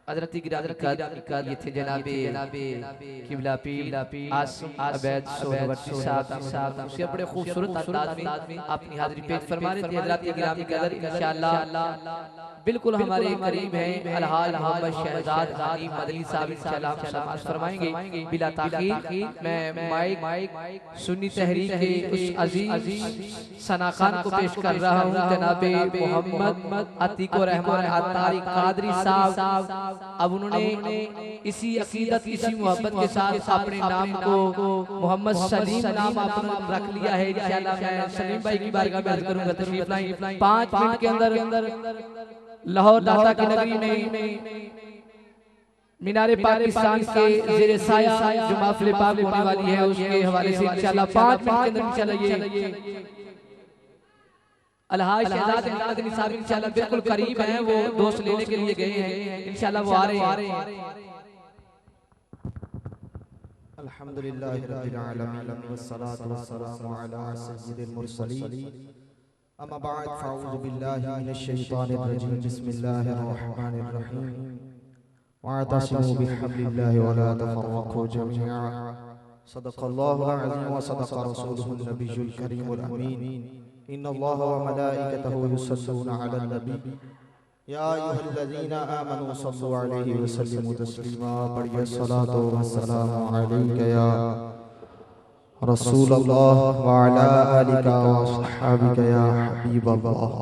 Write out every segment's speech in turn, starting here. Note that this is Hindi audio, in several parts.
हज़रत गिरामी ये थे जनाबे किबला पीर आसिम अबैद सोहरवर्दी साहब से बड़े खूबसूरत अंदाज में अपनी हाज़िरी पेश फरमा रहे थे। हज़रत गिरामी कदर इंशाअल्लाह बिल्कुल हमारे करीब हैं अलहाज मोहम्मद शहजाद हानी मदनी साहब इंशाअल्लाह सलाम फरमाएंगे बिला ताखीर। मैं माइक सुन्नी तहरीक के उस अजीज सनाखान को पेश कर रहा हूँ जनाबे मोहम्मद अतीकुर रहमान अत्तारी कादरी साहब। अब उन्होंने इसी अकीदत इसी मोहब्बत के साथ अपने नाम को मोहम्मद सलीम नाम आपने रख लिया है। इंशाअल्लाह मैं सलीम भाई की बारगाह में अर्ज करूंगा तशरीफ लाएं 5 मिनट के अंदर लाहौर दाता की नगरी में मीनारे पाकिस्तान के ज़ेरे साया जो महफिल पाक होने वाली है उसके हवाले से इंशाअल्लाह 5 मिनट के अंदर इंशाअल्लाह ये अलहाज शहजाद मदनी साहब इंशाअल्लाह बिल्कुल करीब हैं, वो दोस्त लेने के लिए गए हैं, इंशाअल्लाह वो आ रहे हैं। अल्हम्दुलिल्लाहि रब्बिल आलमीन वस्सलातु वस्सलामु अला सय्यिदिल मुरसलीन अम्मा बाद फ़अऊज़ु बिल्लाहि मिनश शैतानिर रजीम बिस्मिल्लाहिर रहमानिर रहीम वअतसिमू बिहब्लिल्लाहि वला तफ़र्रक़ू जमीआ सदक़ल्लाहुल अज़ीम व सदक़ रसूलुहुन नबियुल करीमुल अमीन इन्नल्लाह व मलाइकतहु युसल्लूना अलन नबी या अय्युहल्लज़ीना आमनू सल्लु अलैहि व सल्लिमू तस्लीमा। बढ़िया सलातो व सलामु अलैका या रसूलल्लाह व अला आलिका व अस्हाबिका या हबीबल्लाह।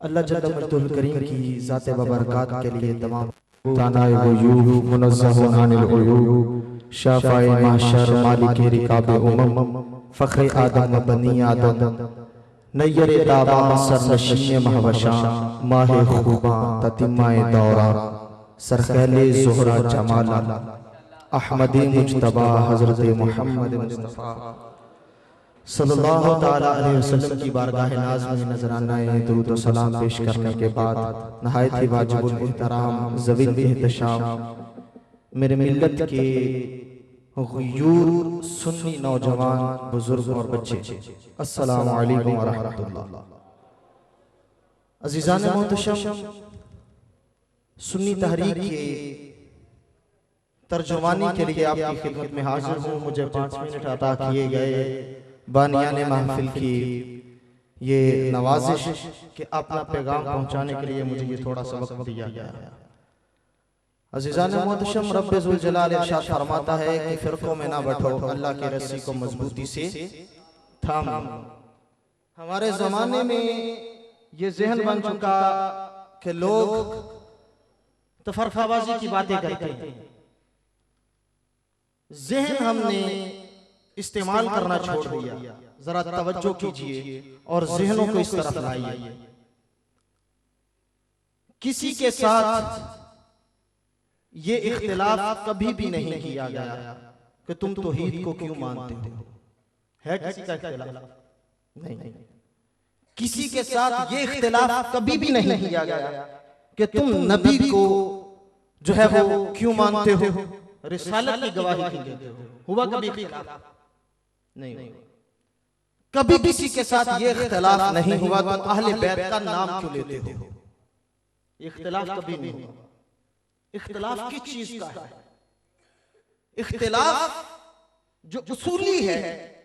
अल्लाह जल्ल मजदुल करीम की ज़ात बबरकात के लिए तमाम तानाए गुयूब मुनज़्ज़हुन अनिल उयूब शाफ़ाए महशर मालिके रिकाबे उमम फ़ख्रे आदम व बनी आदम नय्यरे ताबा सरनशीन महवशा माहे खूबा ततिम्माए दौरा सरखैले ज़ोहरा जमाला अहमदी मुज्तबा हज़रत मुहम्मद मुस्तफ़ा सल्लल्लाहु ताला अलैहि वसल्लम की बारगाह नाज़ में नजराना दुरूद व सलाम पेश करने के बाद नहायत ही वाजिबुल एहतराम ज़वील एहतशाम मेरे मिल्लत के ग़यूर सुन्नी नौजवान बुजुर्ग और बच्चे, अस्सलामु अलैकुम व रहमतुल्लाह। अज़ीज़ान मोहतरम, सुन्नी तहरीक के तर्जुमानी के लिए आपकी खिदमत में हाजिर हूँ। मुझे 5 मिनट अता किए गए बानियाने महफिल की ये नवाजिश कि अपना पैगाम पहुँचाने के लिए मुझे ये थोड़ा सा वक्त दिया गया है। अज़ीज़ान मोहतरम, रब्बे ज़ुल जलाल इरशाद फरमाता है कि फ़िरक़ों में ना बैठो, अल्लाह की रस्सी को मजबूती से थाम। हमारे ज़माने में ये ज़हन बन चुका कि लोग तफ़रक़ाबाज़ी की बातें करते हैं। ज़हन हमने इस्तेमाल करना छोड़ दिया। जरा तवज्जो कीजिए और ज़हनों को इस तरफ लाइए। किसी के साथ ये इख्तिलाफ कभी भी नहीं किया गया कि तुम तौहीद को क्यों मानते हो। है किसी का इख्तिलाफ? नहीं। किसी के साथ ये इख्तिलाफ कभी भी नहीं किया गया कि तुम नबी को जो है वो क्यों मानते हो, रिसालत की गवाही क्यों देते हो। हुआ कभी इख्तिलाफ? नहीं। कभी किसी के साथ ये इख्तिलाफ नहीं हुआ तुम अहले बैत का नाम क्यों लेते हो। इख्तिलाफ कभी नहीं हुआ। इख्तिलाफ किस चीज का है? इख्तिलाफ जो उसूली है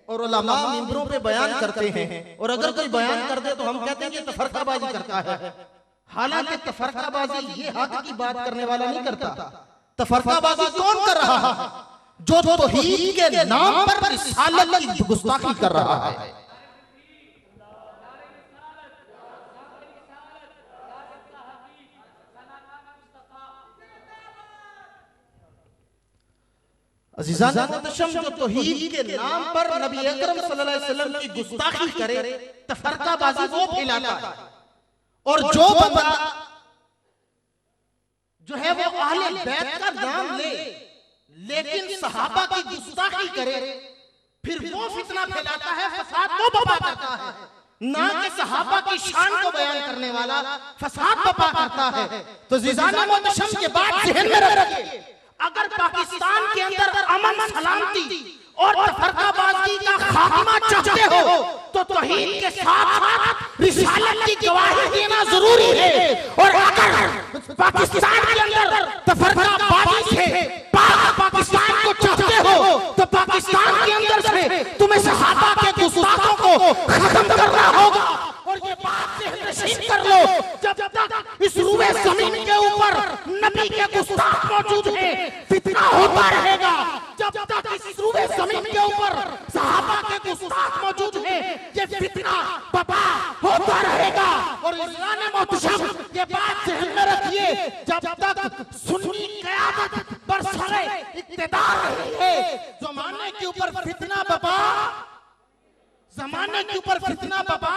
और उलमा मिंबरों पे बयान करते हैं, और अगर कोई बयान कर दे तो हम कहते हैं कि तफरकाबाजी करता है। हालांकि तफरकाबाजी ये हक की बात करने वाला नहीं करता। तफरकाबाजी कौन कर रहा है? जो तौहीद के नाम पर रिसालत की गुस्ताखी कर रहा है। अज़ीज़ान मोहतरम, जो तौहीद के नाम पर नबी अकरम सल्लल्लाहु अलैहि वसल्लम की गुस्ताखी करे, तफरकाबाजी वो फैलाता है। और जो बंदा जो है वो अहले बैत का नाम ले लेकिन सहाबा की गुस्ताखी करे, फिर वो फितना फैलाता है, फसाद वो बर्पा करता है। ना कि सहाबा की शान को बयान करने वाला फसाद बर्पा करता है। तो अज़ीज़ान मोहतरम के बाद ज़हन में रखिए, अगर पाकिस्तान के अंदर अमन सलामती और तफरकाबाजी का खात्मा चाहते हो तो तौहीद के साथ रिसालत की गवाही देना जरूरी है। और अगर पाकिस्तान के अंदर तफरकाबाजी से पाकिस्तान को चाहते हो तो पाकिस्तान के अंदर से तुम्हें सहाबा के गुस्ताखों को खत्म करना होगा। और ये बात ज़हन कर लो, जब तक इस रूए ज़मीन के ऊपर नबी के गुस्ताख मौजूद हैं, फितना होता रहेगा। जब तक इस रूए ज़मीन के ऊपर सहाबा के गुस्ताख मौजूद हैं, ये फितना बर्पा होता रहेगा। और इस्लाम मोहतरम ये बात ज़हन में रखिए, जब तक सुन्नी क़यादत बरसरे इक़्तिदार रही है, ज़माने के ऊपर फितना बर्पा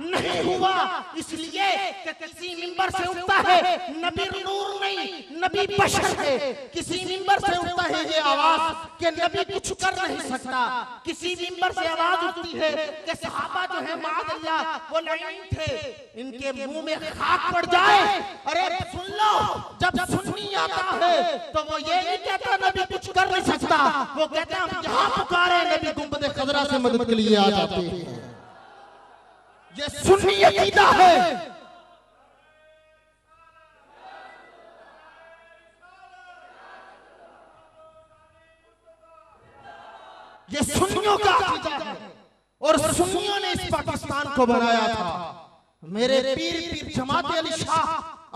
नहीं हुआ। इसलिए कि किसी मिंबर से उठता है नबी नूर नहीं, नबी बशर है। किसी मिंबर से उठता है ये आवाज कि नबी कुछ कर नहीं सकता। किसी मिंबर से आवाज उठती है कि सहाबा जो है माअज़ल्लाह वो लाइन थे, इनके मुंह में खाक पड़ जाए। अरे सुन लो, जब सुन्नी आता है तो वो ये नहीं कहता नबी कुछ कर नहीं सकता, वो कहता हम यहाँ पुकारे नबी गुंबद खजरा से मदद के लिए आ जाते हैं। ये सुन्नी अकीदा है। ये सुन्नियों का अकीदा है और सुन्नियों ने इस पाकिस्तान को बनाया था। मेरे पीर जमात अली शाह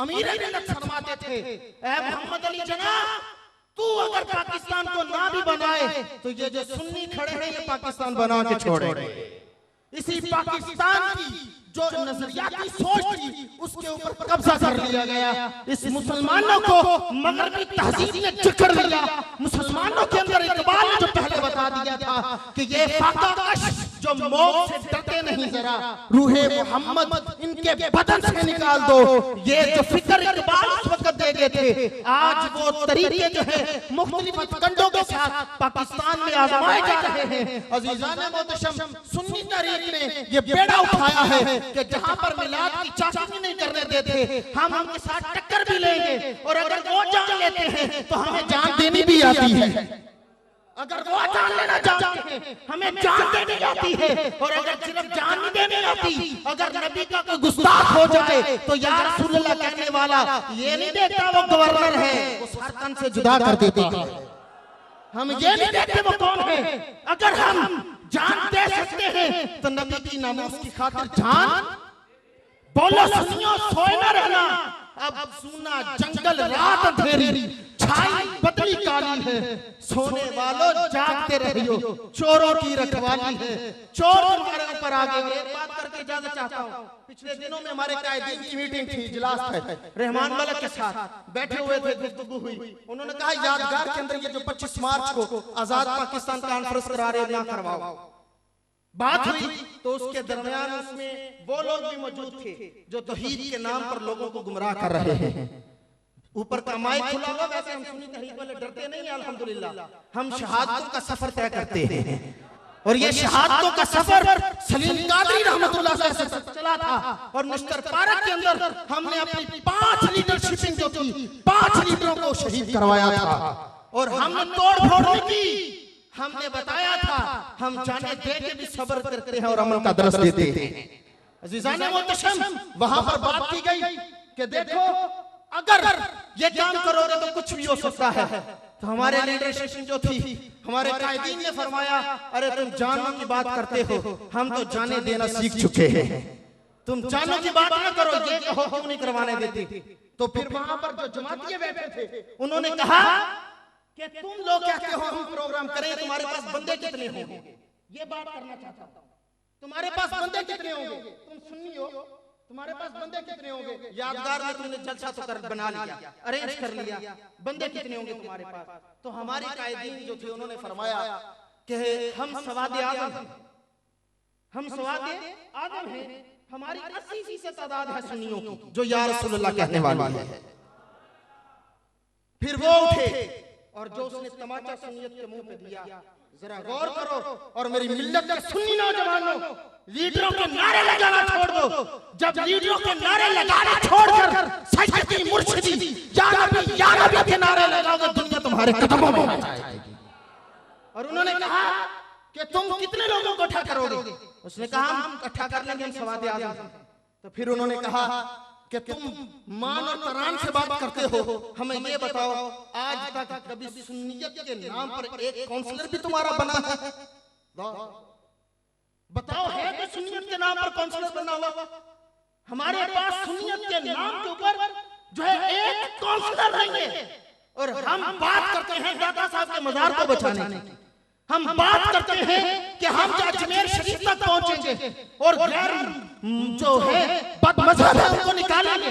अमीर मिल्लत फरमाते थे, ऐ मोहम्मद अली जना, तू अगर पाकिस्तान को ना भी बनाए तो ये जो सुन्नी खड़े हैं ये पाकिस्तान बना के छोड़ेंगे। इसी पाकिस्तान की जो नजरियाती सोच थी उसके ऊपर कब्जा कर लिया गया। इस मुसलमानों को मगरबी तहजीब ने जकड़ लिया। मुसलमानों के अंदर इकबाल ने जो पहले बता दिया था कि ये फाकाश जो मौत से डरते नहीं, जरा रूहे मोहम्मद इनके बदन से निकाल दो। ये जो फिक्र इकबाल उस वक्त दे गए थे, आज वो तरीके जो है मुख्तलिफ कंडों के साथ पाकिस्तान में आजमाए जा रहे हैं। अज़ीज़ान मोहतरम, सुन्नी तहरीक ने ये बेड़ा उठाया है कि जहां पर मिलाद की चाशनी नहीं करने देते, हम उनके साथ टक्कर भी लेंगे। और अगर वो जान लेते हैं तो हमें जान देनी भी आती है। अगर वो जान लेना जानते हैं हमें जान देनी आती है। और अगर सिर्फ जान नहीं देनी आती, अगर नबी का कोई गुस्ताख हो जाए तो या रसूलुल्लाह कहने वाला ये नहीं देखता वो गवर्नर है, वो सरकन से जुदा कर देता है। हम ये नहीं देखते वो कौन है। अगर हम जान दे सकते हैं तो नबी की नामूस की खातिर जान। बोलो सुनियो, सोए न रहना, अब सुना जंगल रात अंधेरी, छाई बदली काली है, सोने वालों जागते रहियो, चोरों की रखवाली है। चोर तुम्हारे ऊपर आ गए। एक बात करके इजाजत चाहता हूँ, पिछले दिनों में हमारे कायदीन की मीटिंग थी, इजलास था, रहमान मलिक के साथ बैठे हुए थे, गुफ्तगू हुई। उन्होंने कहा यादगार के अंदर ये जो 25 मार्च को आजाद पाकिस्तान कॉन्फ्रेंस करा रहे ना करवाओ। बात हुई तो उसके दरमियान उसमें वो लोग भी मौजूद थे जो तौहीद के नाम पर लोगों को गुमराह कर रहे हैं। ऊपर का माइक खुला हुआ, वैसे हम सुन्नी तहरीक वाले डरते नहीं, अल्हम्दुलिल्लाह हम शहादतों का सफर तय करते हैं। और ये शहादतों का सफर सलीम कादरी रहमतुल्लाह से चला था। और मुश्तर पार्क के अंदर हमने अपनी 5 लीडरशिप जो थी, 5 लीडरों को शहीद करवाया था। और हमने तोड़ फोड़ की, हमने बताया था हम जाने दे के भी सब्र करते हैं और अमल का दरस देते हैं। अज़ीज़ान मोहतरम, वहां पर बात की गई कि देखो अगर ये काम करोगे तो कुछ भी हो सकता है। तो हमारे लीडरशिप जो थी, हमारे कायदीन ने फरमाया, अरे तुम जानों की बात करते हो, हम तो जाने देना सीख चुके हैं, तुम जानों की बात ना करो, ये कहो क्यों नहीं करवाने देते। तो फिर वहां पर जो जमातिये बैठे थे उन्होंने कहा कि तुम लोग कहते हो हम प्रोग्राम करें, तुम्हारे पास बंदे कितने होंगे, ये बात करना चाहता हूं। तुम्हारे पास बंदे कितने होंगे, तुम सुन्नी हो, तुम्हारे पास बंदे कितने होंगे। यादगार में तुमने जलसा तो कर बना लिया, अरेंज कर लिया, बंदे कितने होंगे तुम्हारे पास। तो हमारे कायदीन जो थे उन्होंने फरमाया कि हम सवादे आदम हैं, हम सवादे आदम हैं, हमारी 80% तादाद है सुन्नियों की जो या रसूलुल्लाह कहने वाली है। फिर वो उठे और जो उसने तमाचा सुन्नियत के मुंह पे दिया, जरा गौर करो। और मेरी मिल्लत के सुन्नी नौजवानों, लीडरों के नारे लगाना छोड़ दो। जब लीडरों के नारे लगाना छोड़कर सैयदी मुर्शिदी या नबी के नारे लगाओगे, दुनिया तुम्हारे कदमों में आ जाएगी। और उन्होंने कहा कि तुम कितने लोगों को इकट्ठा करोगे। उसने कहा हम इकट्ठा कर लेंगे, हम सवादे आदम। तो फिर उन्होंने कहा कि तुम मान और तरान से बात करते हो, हमें ये बताओ आज तक कभी सुन्नियत के नाम पर एक काउंसलर भी तुम्हारा बना है? बताओ, है कि सुन्नियत के नाम पर काउंसलर बना हुआ? हमारे पास सुन्नियत के नाम के ऊपर जो है एक काउंसलर नहीं है। और हम बात करते हैं दादा साहब के मजार को बचाने की, हम बात करते हैं कि हम अजमेर शरीफ तक पहुंचेंगे और गैर जो है बदमज़हब है उनको निकालेंगे।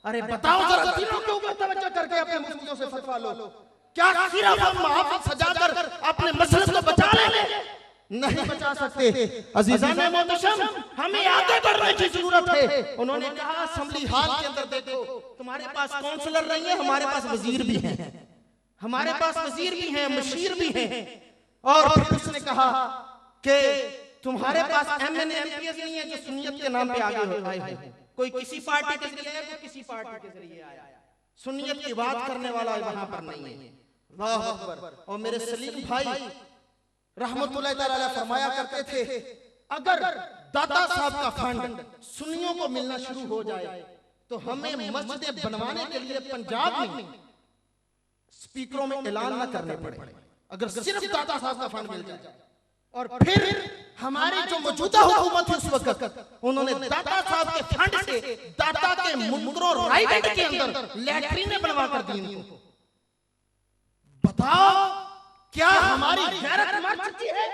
अरे बताओ जरा, दिलों के ऊपर तवज्जो करके अपने मुफ्तियों से फतवा लो। क्या सिर्फ हम महफिल सजाकर अपने मसले को बचा लेंगे? नहीं बचा सकते। अज़ीज़ान मोहतरम, हमें आगे बढ़ने की जरूरत है। उन्होंने कहा असेंबली हॉल के अंदर देखो, तुम्हारे पास काउंसलर नहीं है, हमारे पास वजीर भी हैं, हमारे पास वजीर भी हैं, मशीर भी हैं। और फिर उसने कहा कि तुम्हारे पास एमएनए एमपीएस नहीं है जो सुन्नियत के नाम पे आगे आए हैं। कोई किसी पार्टी के जरिए आया, कोई किसी पार्टी के जरिए आया, सुन्नियत की बात करने वाला वहां पर नहीं है। अल्लाह अकबर। और मेरे सलीम भाई रहमतुल्लाह तआला फरमाया करते थे, अगर दादा साहब का फंड सुन्नियों को मिलना शुरू हो जाए तो हमें मस्जिदें बनवाने के लिए पंजाब में स्पीकरों में ऐलान न करने पड़े, अगर सिर्फ दादा साहब का फंड मिल जाए। और फिर हमारी जो मौजूदा हुकूमत है उस वक्त, उन्होंने दादा साहब के फंड से दादा के मुंद्रो राइट के अंदर लैट्रीनें बनवा कर दी इनको। बताओ, क्या हमारी गैरत मर चुकी है?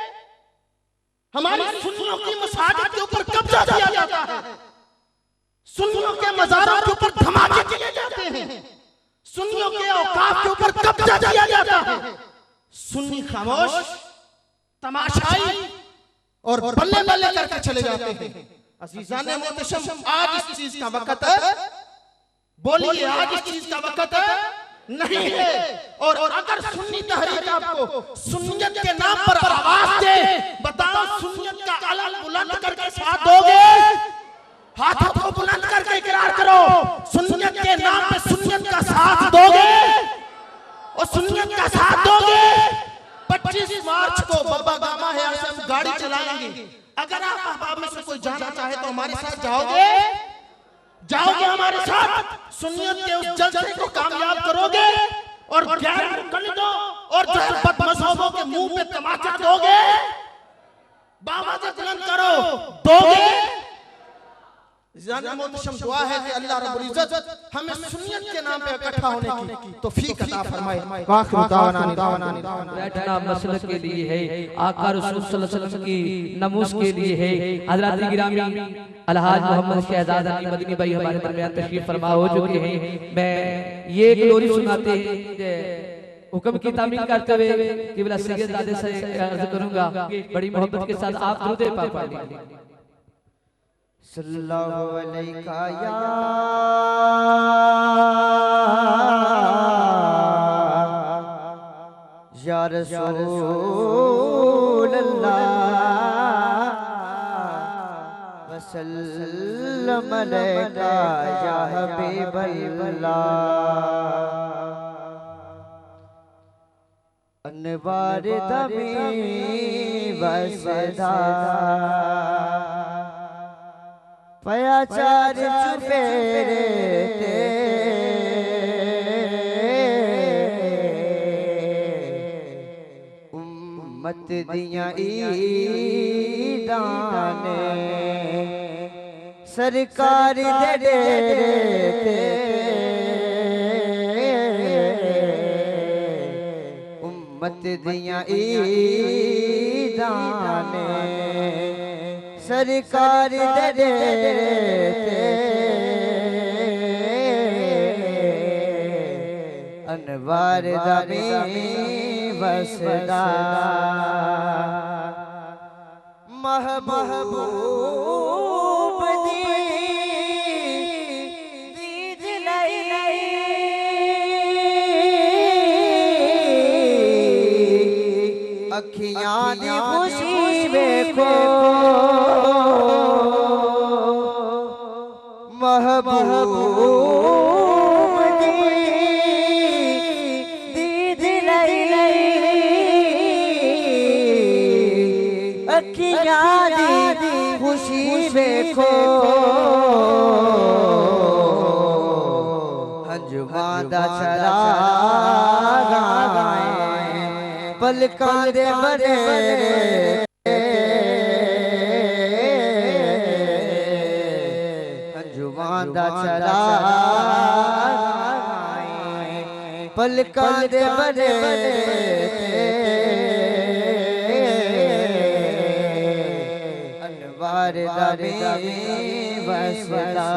हमारी सुन्नियों की मसाजिद के ऊपर कब्जा किया जाता है, सुन्नियों के मज़ारों के ऊपर धमाके किए जाते हैं, सुन्नियों के औकाफ के ऊपर कब्जा किया जाता है। सुन्नी खामोश, तमाशाई और बल्ले बल्ले करके चले जाते हैं। अज़ीज़ान मोहतरम, आज इस चीज का वक्त है? बोलिए, आज इस चीज का वक्त है? नहीं है। और अगर सुन्नी तहरीक आपको सुन्नियत के नाम पर आवाज दे, बताओ सुन्नियत का अलग बुलंद करके साथ दोगे? हाथों को बुलंद करके इकरार करो, सुन्नियत के नाम पे सुन्नियत का साथ दोगे? और सुन्नियत का साथ दोगे? 25 मार्च को बाबा गामा है, हम गाड़ी चलाएंगे। अगर आप अहबाब में से कोई जाना चाहे तो हमारे साथ जाओगे? जाओगे हमारे साथ? सुन्नियत के उस जलसे को कामयाब करोगे और गैर मुक़ल्लिदों और बदमज़हबों के मुंह पे तमाचा दोगे? बाबा से बुलंद करो, दोगे? जाने मोहतरम, दुआ है कि अल्लाह रब्बुल इज्जत हमें सुन्नियत के नाम पे इकट्ठा होने की तौफीक अता फरमाए। बैठना मसलक के लिए है, आका रसूल सल्लल्लाहु अलैहि वसल्लम की नमूस के लिए है। हज़रात गिरामी, अलहाज मोहम्मद शहजाद अली मदनी भाई हमारे दरमियान तशरीफ फरमा हो चुके हैं। मैं ये ग्लोरी सुनाते हैं, हुक्म की तामील करते हुए क़िबला सैयदजादे से अर्ज करूंगा, बड़ी मोहब्बत के साथ आप दुरूद पाक पढ़िए। सल्लल्लाहु अलैका या रसूल अल्लाह वसल्लम अलैका या हबीब अल्लाह। अनवार दमी वसदा पयाचार चुपेरे ते उम्मत दियां ईदां ने सरकार दे डेरे ते उम्मत दियां ईदां ने सरकार दे डेरे अनवार दमी वसदा महबूब दी दीद लई अखियां दी खुशी वेखो महबूब दी दीद लई अखियां दी खुशी वेखो अंजुमां दा चराग पलकां दे बड़े अंजुमां दा चराग पलकां दे बड़े अनवार दा वसदा